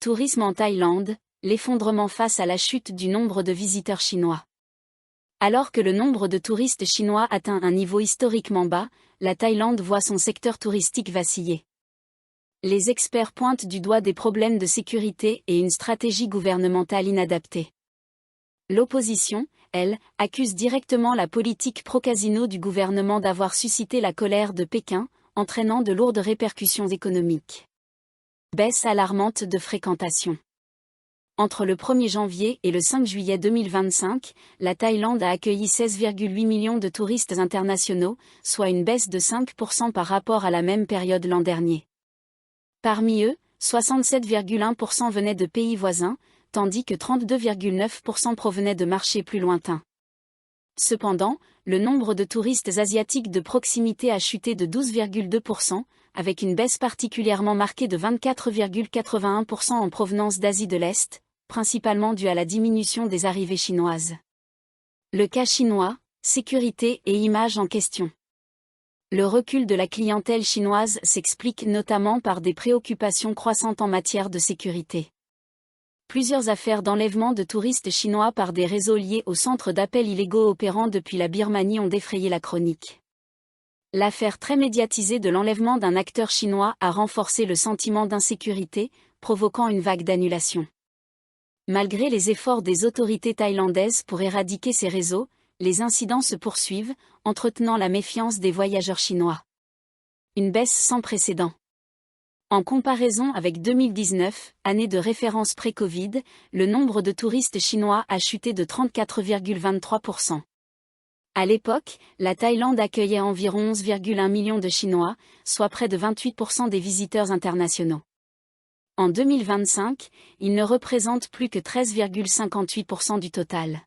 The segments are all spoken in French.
Tourisme en Thaïlande, l'effondrement face à la chute du nombre de visiteurs chinois. Alors que le nombre de touristes chinois atteint un niveau historiquement bas, la Thaïlande voit son secteur touristique vaciller. Les experts pointent du doigt des problèmes de sécurité et une stratégie gouvernementale inadaptée. L'opposition, elle, accuse directement la politique pro-casino du gouvernement d'avoir suscité la colère de Pékin, entraînant de lourdes répercussions économiques. Baisse alarmante de fréquentation. Entre le 1er janvier et le 5 juillet 2025, la Thaïlande a accueilli 16,8 millions de touristes internationaux, soit une baisse de 5% par rapport à la même période l'an dernier. Parmi eux, 67,1% venaient de pays voisins, tandis que 32,9% provenaient de marchés plus lointains. Cependant, le nombre de touristes asiatiques de proximité a chuté de 12,2%, avec une baisse particulièrement marquée de 24,81% en provenance d'Asie de l'Est, principalement due à la diminution des arrivées chinoises. Le cas chinois, sécurité et image en question. Le recul de la clientèle chinoise s'explique notamment par des préoccupations croissantes en matière de sécurité. Plusieurs affaires d'enlèvement de touristes chinois par des réseaux liés aux centres d'appel illégaux opérant depuis la Birmanie ont défrayé la chronique. L'affaire très médiatisée de l'enlèvement d'un acteur chinois a renforcé le sentiment d'insécurité, provoquant une vague d'annulations. Malgré les efforts des autorités thaïlandaises pour éradiquer ces réseaux, les incidents se poursuivent, entretenant la méfiance des voyageurs chinois. Une baisse sans précédent. En comparaison avec 2019, année de référence pré-Covid, le nombre de touristes chinois a chuté de 34,23%. À l'époque, la Thaïlande accueillait environ 11,1 millions de Chinois, soit près de 28% des visiteurs internationaux. En 2025, ils ne représentent plus que 13,58% du total.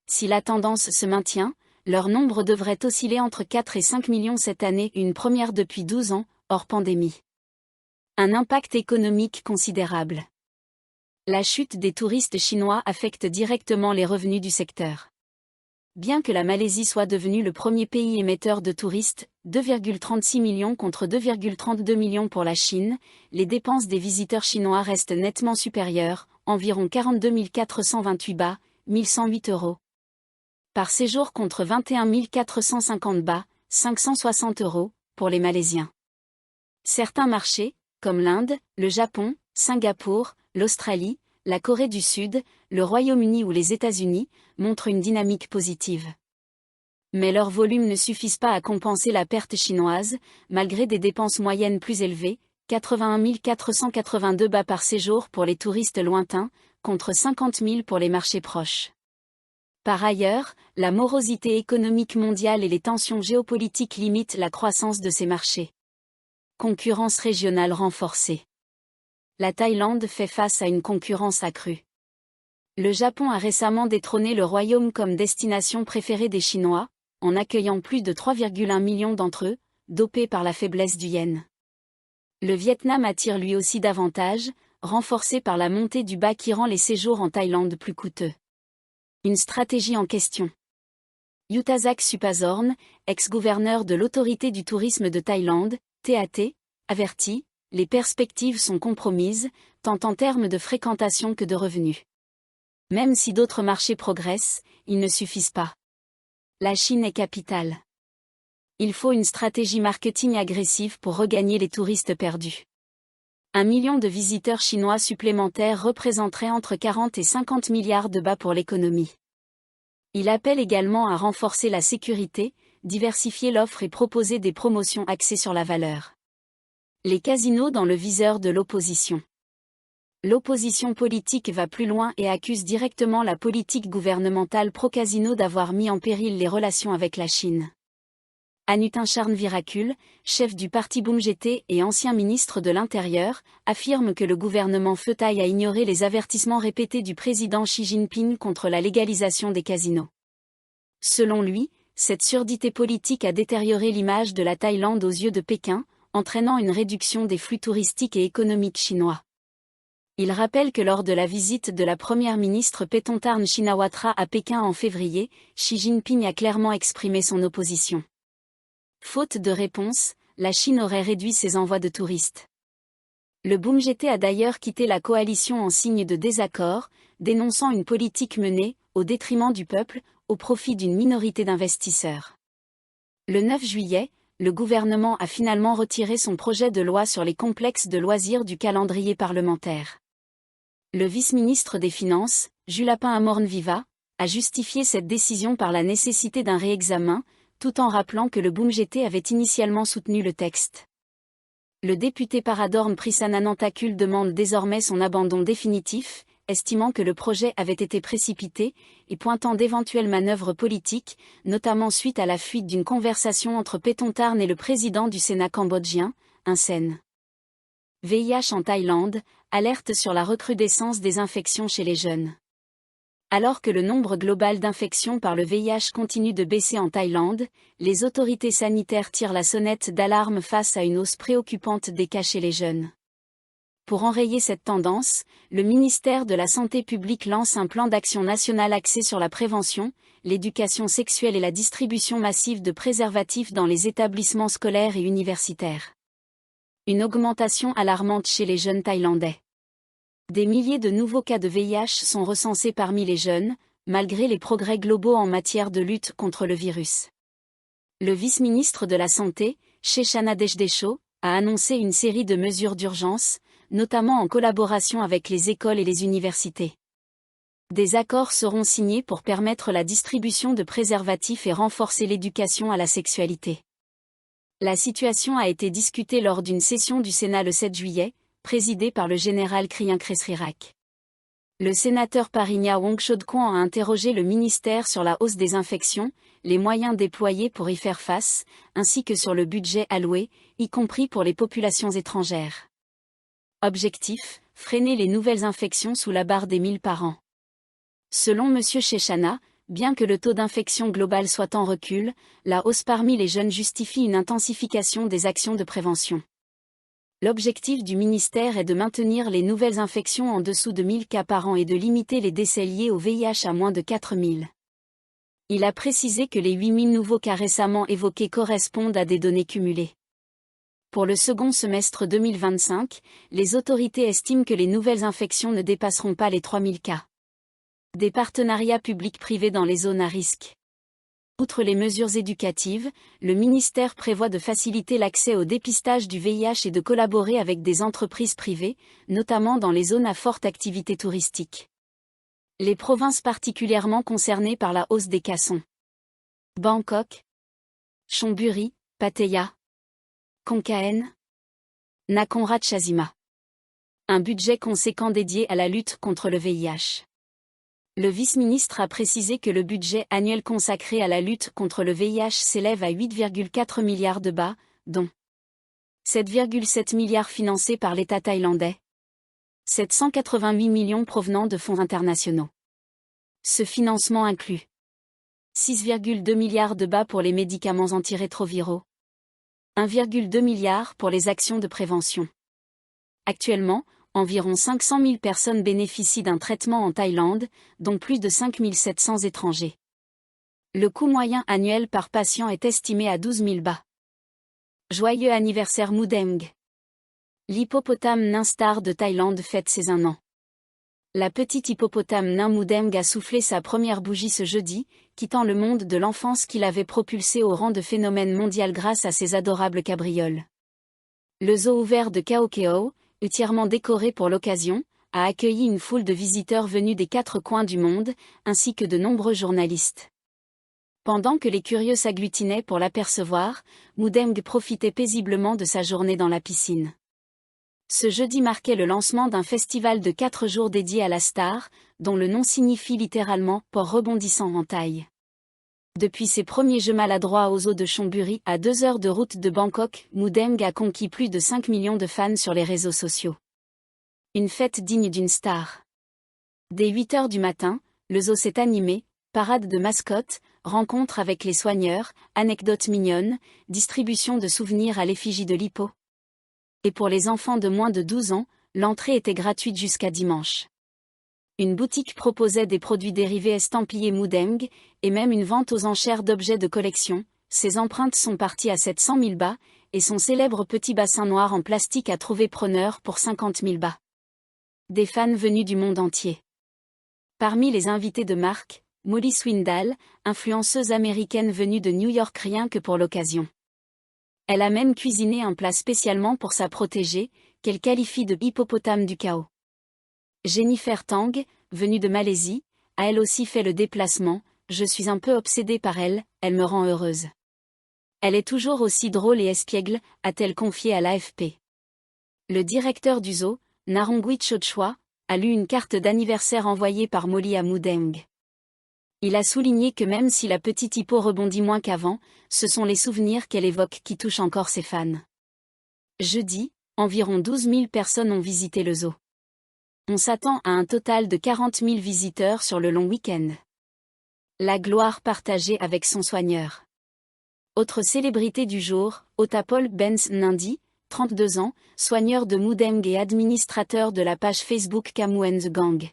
Si la tendance se maintient, leur nombre devrait osciller entre 4 et 5 millions cette année, une première depuis 12 ans, hors pandémie. Un impact économique considérable. La chute des touristes chinois affecte directement les revenus du secteur. Bien que la Malaisie soit devenue le premier pays émetteur de touristes, 2,36 millions contre 2,32 millions pour la Chine, les dépenses des visiteurs chinois restent nettement supérieures, environ 42 428 bahts, 1108 €. Par séjour contre 21 450 bahts, 560 €, pour les Malaisiens. Certains marchés, comme l'Inde, le Japon, Singapour, l'Australie, la Corée du Sud, le Royaume-Uni ou les États-Unis, montrent une dynamique positive. Mais leurs volumes ne suffisent pas à compenser la perte chinoise, malgré des dépenses moyennes plus élevées, 81 482 bahts par séjour pour les touristes lointains, contre 50 000 pour les marchés proches. Par ailleurs, la morosité économique mondiale et les tensions géopolitiques limitent la croissance de ces marchés. Concurrence régionale renforcée. La Thaïlande fait face à une concurrence accrue. Le Japon a récemment détrôné le royaume comme destination préférée des Chinois, en accueillant plus de 3,1 millions d'entre eux, dopés par la faiblesse du yen. Le Vietnam attire lui aussi davantage, renforcé par la montée du baht qui rend les séjours en Thaïlande plus coûteux. Une stratégie en question. Yuthasak Supazorn, ex-gouverneur de l'autorité du tourisme de Thaïlande, TAT, avertit, les perspectives sont compromises, tant en termes de fréquentation que de revenus. Même si d'autres marchés progressent, ils ne suffisent pas. La Chine est capitale. Il faut une stratégie marketing agressive pour regagner les touristes perdus. 1 million de visiteurs chinois supplémentaires représenteraient entre 40 et 50 milliards de bahts pour l'économie. Il appelle également à renforcer la sécurité, diversifier l'offre et proposer des promotions axées sur la valeur. Les casinos dans le viseur de l'opposition. L'opposition politique va plus loin et accuse directement la politique gouvernementale pro-casino d'avoir mis en péril les relations avec la Chine. Anutin Charnvirakul, chef du parti BoomGT et ancien ministre de l'Intérieur, affirme que le gouvernement Pheu Thai a ignoré les avertissements répétés du président Xi Jinping contre la légalisation des casinos. Selon lui, cette surdité politique a détérioré l'image de la Thaïlande aux yeux de Pékin, entraînant une réduction des flux touristiques et économiques chinois. Il rappelle que lors de la visite de la première ministre Paetongtarn Shinawatra à Pékin en février, Xi Jinping a clairement exprimé son opposition. Faute de réponse, la Chine aurait réduit ses envois de touristes. Le BOOMJT a d'ailleurs quitté la coalition en signe de désaccord, dénonçant une politique menée, au détriment du peuple, au profit d'une minorité d'investisseurs. Le 9 juillet, le gouvernement a finalement retiré son projet de loi sur les complexes de loisirs du calendrier parlementaire. Le vice-ministre des Finances, Julapin Amornviva, a justifié cette décision par la nécessité d'un réexamen, tout en rappelant que le BOOMJT avait initialement soutenu le texte. Le député Paradorn Prissananantakul demande désormais son abandon définitif, estimant que le projet avait été précipité, et pointant d'éventuelles manœuvres politiques, notamment suite à la fuite d'une conversation entre Paetongtarn et le président du Sénat cambodgien, Hun Sen. VIH en Thaïlande, alerte sur la recrudescence des infections chez les jeunes. Alors que le nombre global d'infections par le VIH continue de baisser en Thaïlande, les autorités sanitaires tirent la sonnette d'alarme face à une hausse préoccupante des cas chez les jeunes. Pour enrayer cette tendance, le ministère de la Santé publique lance un plan d'action national axé sur la prévention, l'éducation sexuelle et la distribution massive de préservatifs dans les établissements scolaires et universitaires. Une augmentation alarmante chez les jeunes Thaïlandais. Des milliers de nouveaux cas de VIH sont recensés parmi les jeunes, malgré les progrès globaux en matière de lutte contre le virus. Le vice-ministre de la Santé, Cheshana Deshdesho, a annoncé une série de mesures d'urgence, notamment en collaboration avec les écoles et les universités. Des accords seront signés pour permettre la distribution de préservatifs et renforcer l'éducation à la sexualité. La situation a été discutée lors d'une session du Sénat le 7 juillet, présidée par le général Krieng Kresrirak. Le sénateur Parinya Wongchodkwan a interrogé le ministère sur la hausse des infections, les moyens déployés pour y faire face, ainsi que sur le budget alloué, y compris pour les populations étrangères. Objectif, freiner les nouvelles infections sous la barre des 1000 par an. Selon M. Cheshana, bien que le taux d'infection global soit en recul, la hausse parmi les jeunes justifie une intensification des actions de prévention. L'objectif du ministère est de maintenir les nouvelles infections en dessous de 1000 cas par an et de limiter les décès liés au VIH à moins de 4000. Il a précisé que les 8000 nouveaux cas récemment évoqués correspondent à des données cumulées. Pour le second semestre 2025, les autorités estiment que les nouvelles infections ne dépasseront pas les 3000 cas. Des partenariats publics-privés dans les zones à risque. Outre les mesures éducatives, le ministère prévoit de faciliter l'accès au dépistage du VIH et de collaborer avec des entreprises privées, notamment dans les zones à forte activité touristique. Les provinces particulièrement concernées par la hausse des cas sont Bangkok, Chonburi, Pattaya, Khon Kaen, Nakhon Ratchasima. Un budget conséquent dédié à la lutte contre le VIH. Le vice-ministre a précisé que le budget annuel consacré à la lutte contre le VIH s'élève à 8,4 milliards de baht, dont 7,7 milliards financés par l'État thaïlandais, 788 millions provenant de fonds internationaux. Ce financement inclut 6,2 milliards de baht pour les médicaments antirétroviraux, 1,2 milliard pour les actions de prévention. Actuellement, environ 500 000 personnes bénéficient d'un traitement en Thaïlande, dont plus de 5 700 étrangers. Le coût moyen annuel par patient est estimé à 12 000 bahts. Joyeux anniversaire Mudeng. L'hippopotame nain star de Thaïlande fête ses 1 an. La petite hippopotame nain Mudeng a soufflé sa première bougie ce jeudi, quittant le monde de l'enfance qu'il avait propulsé au rang de phénomène mondial grâce à ses adorables cabrioles. Le zoo ouvert de Khao Keo, entièrement décoré pour l'occasion, a accueilli une foule de visiteurs venus des 4 coins du monde, ainsi que de nombreux journalistes. Pendant que les curieux s'agglutinaient pour l'apercevoir, Mudeng profitait paisiblement de sa journée dans la piscine. Ce jeudi marquait le lancement d'un festival de 4 jours dédié à la star, dont le nom signifie littéralement « port rebondissant » en thaï. Depuis ses premiers jeux maladroits aux eaux de Chonburi, à 2 heures de route de Bangkok, Mudeng a conquis plus de 5 millions de fans sur les réseaux sociaux. Une fête digne d'une star. Dès 8 heures du matin, le zoo s'est animé, parade de mascottes, rencontres avec les soigneurs, anecdotes mignonnes, distribution de souvenirs à l'effigie de l'hippo. Et pour les enfants de moins de 12 ans, l'entrée était gratuite jusqu'à dimanche. Une boutique proposait des produits dérivés estampillés Mudeng, et même une vente aux enchères d'objets de collection. Ces empreintes sont parties à 700 000 bahts, et son célèbre petit bassin noir en plastique a trouvé preneur pour 50 000 bahts. Des fans venus du monde entier. Parmi les invités de marque, Molly Swindle, influenceuse américaine venue de New York rien que pour l'occasion. Elle a même cuisiné un plat spécialement pour sa protégée, qu'elle qualifie de hippopotame du chaos. Jennifer Tang, venue de Malaisie, a elle aussi fait le déplacement. Je suis un peu obsédée par elle, elle me rend heureuse. Elle est toujours aussi drôle et espiègle, a-t-elle confié à l'AFP. Le directeur du zoo, Narongwi Chochua, a lu une carte d'anniversaire envoyée par Molly à Mudeng. Il a souligné que même si la petite hippo rebondit moins qu'avant, ce sont les souvenirs qu'elle évoque qui touchent encore ses fans. Jeudi, environ 12 000 personnes ont visité le zoo. On s'attend à un total de 40 000 visiteurs sur le long week-end. La gloire partagée avec son soigneur. Autre célébrité du jour, Otapol Benz Nindi, 32 ans, soigneur de Mudeng et administrateur de la page Facebook Kamu and the Gang.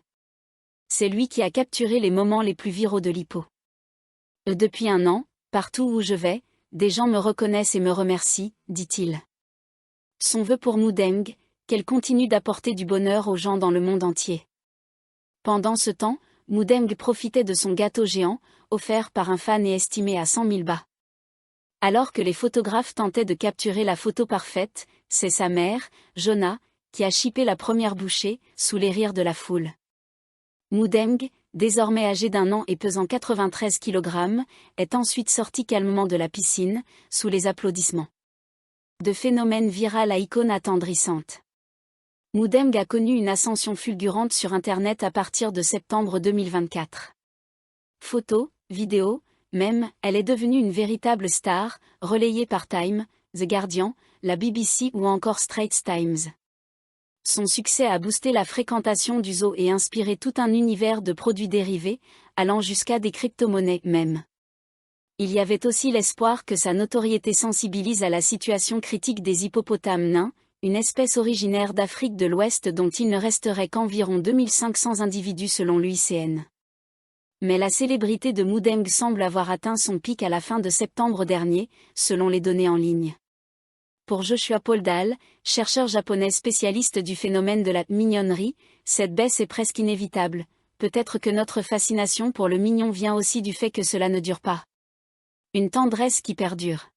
C'est lui qui a capturé les moments les plus viraux de l'hippo. Depuis un an, partout où je vais, des gens me reconnaissent et me remercient, dit-il. Son vœu pour Mudeng, qu'elle continue d'apporter du bonheur aux gens dans le monde entier. Pendant ce temps, Mudeng profitait de son gâteau géant, offert par un fan et estimé à 100 000 bahts. Alors que les photographes tentaient de capturer la photo parfaite, c'est sa mère, Jonna, qui a chippé la première bouchée, sous les rires de la foule. Mudeng, désormais âgé d'1 an et pesant 93 kg, est ensuite sorti calmement de la piscine, sous les applaudissements. De phénomène viral à icône attendrissante. Mudeng a connu une ascension fulgurante sur Internet à partir de septembre 2024. Photos, vidéos, même, elle est devenue une véritable star, relayée par Time, The Guardian, la BBC ou encore Straits Times. Son succès a boosté la fréquentation du zoo et inspiré tout un univers de produits dérivés, allant jusqu'à des crypto-monnaies même. Il y avait aussi l'espoir que sa notoriété sensibilise à la situation critique des hippopotames nains, une espèce originaire d'Afrique de l'Ouest dont il ne resterait qu'environ 2500 individus selon l'UICN. Mais la célébrité de Mudeng semble avoir atteint son pic à la fin de septembre dernier, selon les données en ligne. Pour Joshua Poldal, chercheur japonais spécialiste du phénomène de la mignonnerie, cette baisse est presque inévitable. Peut-être que notre fascination pour le mignon vient aussi du fait que cela ne dure pas. Une tendresse qui perdure.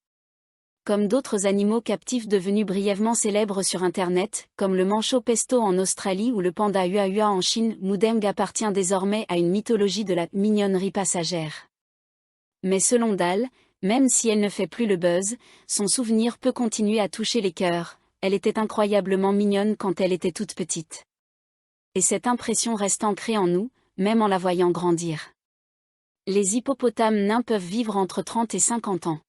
Comme d'autres animaux captifs devenus brièvement célèbres sur Internet, comme le manchot pesto en Australie ou le panda ua en Chine, Mudeng appartient désormais à une mythologie de la mignonnerie passagère. Mais selon Dahl, même si elle ne fait plus le buzz, son souvenir peut continuer à toucher les cœurs. Elle était incroyablement mignonne quand elle était toute petite. Et cette impression reste ancrée en nous, même en la voyant grandir. Les hippopotames nains peuvent vivre entre 30 et 50 ans.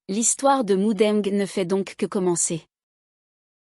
L'histoire de Mudeng ne fait donc que commencer.